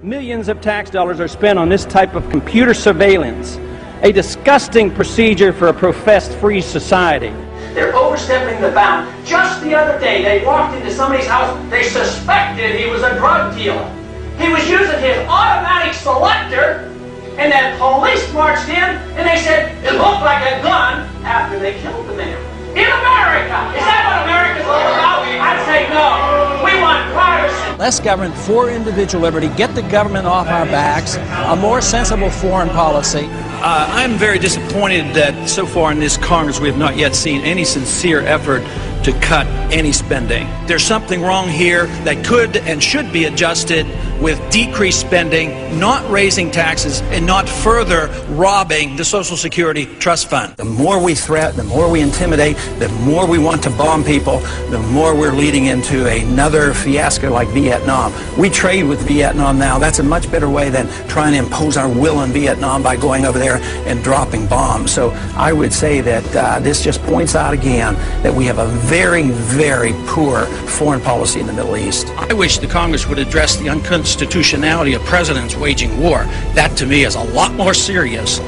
Millions of tax dollars are spent on this type of computer surveillance, a disgusting procedure for a professed free society. They're overstepping the bound. Just the other day, they walked into somebody's house. They suspected he was a drug dealer. He was using his automatic selector, and then police marched in, and they said it looked like a gun after they killed the man. In America! Is that what America's all about? I'd say no. We want privacy. Less government for individual liberty, get the government off our backs, a more sensible foreign policy. I'm very disappointed that so far in this Congress we have not yet seen any sincere effort to cut any spending. There's something wrong here that could and should be adjusted with decreased spending, not raising taxes, and not further robbing the Social Security Trust Fund. The more we threat, the more we intimidate, the more we want to bomb people, the more we're leading into another fiasco like Vietnam. We trade with Vietnam now. That's a much better way than trying to impose our will on Vietnam by going over there and dropping bombs. So I would say that this just points out again that we have a very, very poor foreign policy in the Middle East. I wish the Congress would address the unconstitutionality of presidents waging war. That, to me, is a lot more serious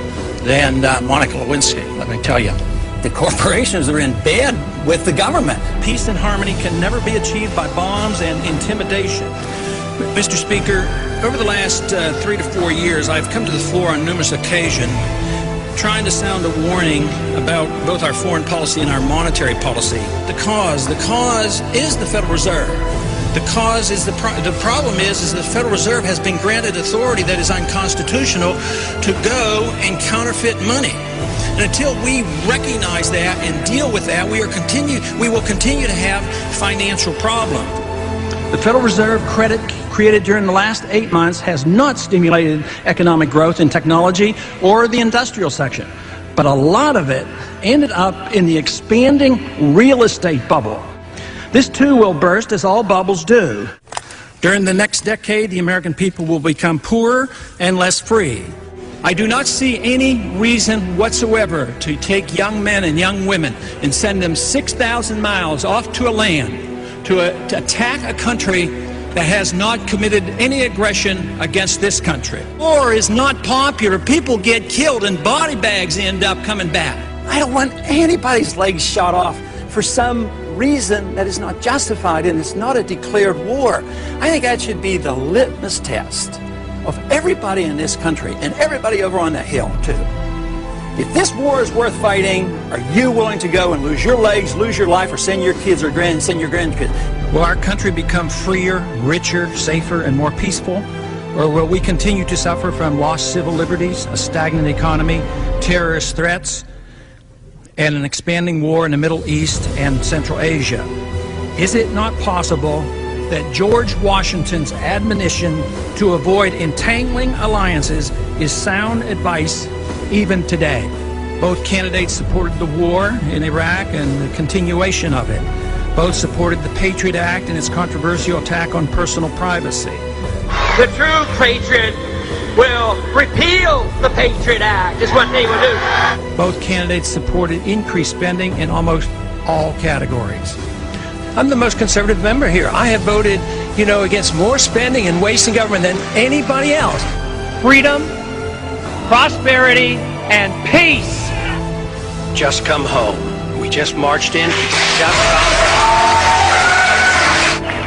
than Monica Lewinsky, let me tell you. The corporations are in bed with the government. Peace and harmony can never be achieved by bombs and intimidation. Mr. Speaker, over the last 3 to 4 years, I've come to the floor on numerous occasions trying to sound a warning about both our foreign policy and our monetary policy. The cause is the Federal Reserve. The cause is the problem is the Federal Reserve has been granted authority that is unconstitutional to go and counterfeit money. And until we recognize that and deal with that, we will continue to have financial problems. The Federal Reserve credit created during the last 8 months has not stimulated economic growth in technology or the industrial section, but a lot of it ended up in the expanding real estate bubble. This too will burst, as all bubbles do. During the next decade, the American people will become poorer and less free. I do not see any reason whatsoever to take young men and young women and send them 6,000 miles off to a land to attack a country that has not committed any aggression against this country. War is not popular. People get killed and body bags end up coming back. I don't want anybody's legs shot off for some reason that is not justified, and it's not a declared war. I think that should be the litmus test of everybody in this country and everybody over on that hill too. If this war is worth fighting, are you willing to go and lose your legs, lose your life, or send your kids or send your grandkids? Will our country become freer, richer, safer, and more peaceful? Or will we continue to suffer from lost civil liberties, a stagnant economy, terrorist threats, and an expanding war in the Middle East and Central Asia? Is it not possible that George Washington's admonition to avoid entangling alliances is sound advice even today? Both candidates supported the war in Iraq and the continuation of it. Both supported the Patriot Act and its controversial attack on personal privacy. The true patriot will repeal the Patriot Act, is what they will do. Both candidates supported increased spending in almost all categories. I'm the most conservative member here. I have voted, against more spending and wasting government than anybody else. Freedom, prosperity, and peace. Just come home. We just marched in.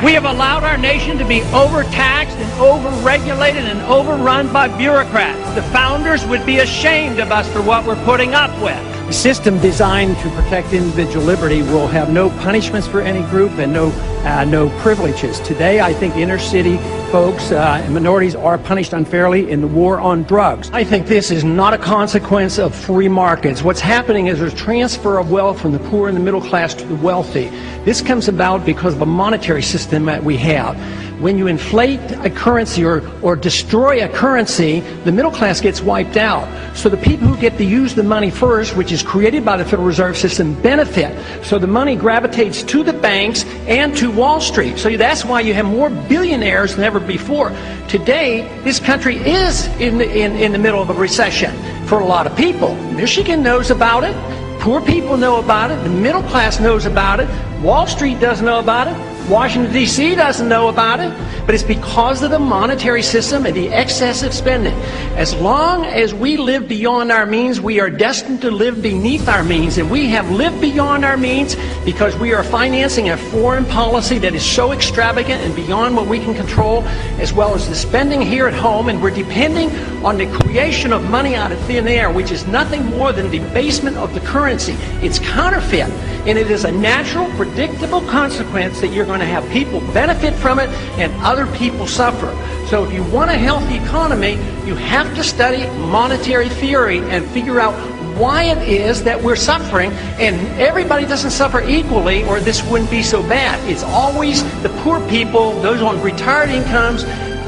We have allowed our nation to be overtaxed and overregulated and overrun by bureaucrats. The founders would be ashamed of us for what we're putting up with. A system designed to protect individual liberty will have no punishments for any group and no privileges. Today, I think inner city folks and minorities are punished unfairly in the war on drugs. I think this is not a consequence of free markets. What's happening is there's transfer of wealth from the poor and the middle class to the wealthy. This comes about because of a monetary system that we have. When you inflate a currency or destroy a currency, the middle class gets wiped out. So the people who get to use the money first, which is created by the Federal Reserve System, benefit. So the money gravitates to the banks and to Wall Street. So that's why you have more billionaires than ever before. Today, this country is in the middle of a recession for a lot of people. Michigan knows about it. Poor people know about it. The middle class knows about it. Wall Street doesn't know about it. Washington, D.C. doesn't know about it, but it's because of the monetary system and the excessive spending. As long as we live beyond our means, we are destined to live beneath our means, and we have lived beyond our means because we are financing a foreign policy that is so extravagant and beyond what we can control, as well as the spending here at home, and we're depending on the creation of money out of thin air, which is nothing more than debasement of the currency. It's counterfeit, and it is a natural, predictable consequence that you're going to have people benefit from it and other people suffer. So if you want a healthy economy, you have to study monetary theory and figure out why it is that we're suffering, and everybody doesn't suffer equally or this wouldn't be so bad. It's always the poor people, those on retired incomes,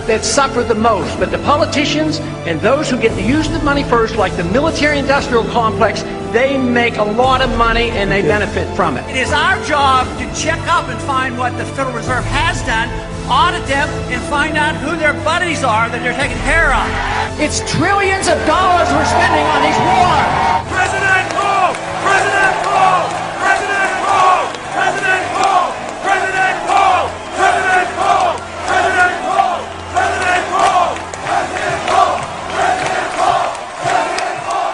that suffer the most. But the politicians and those who get to use the money first, like the military-industrial complex, they make a lot of money and they benefit from it. It is our job to check up and find what the Federal Reserve has done, audit them, and find out who their buddies are that they're taking care of. It's trillions of dollars we're spending on these wars.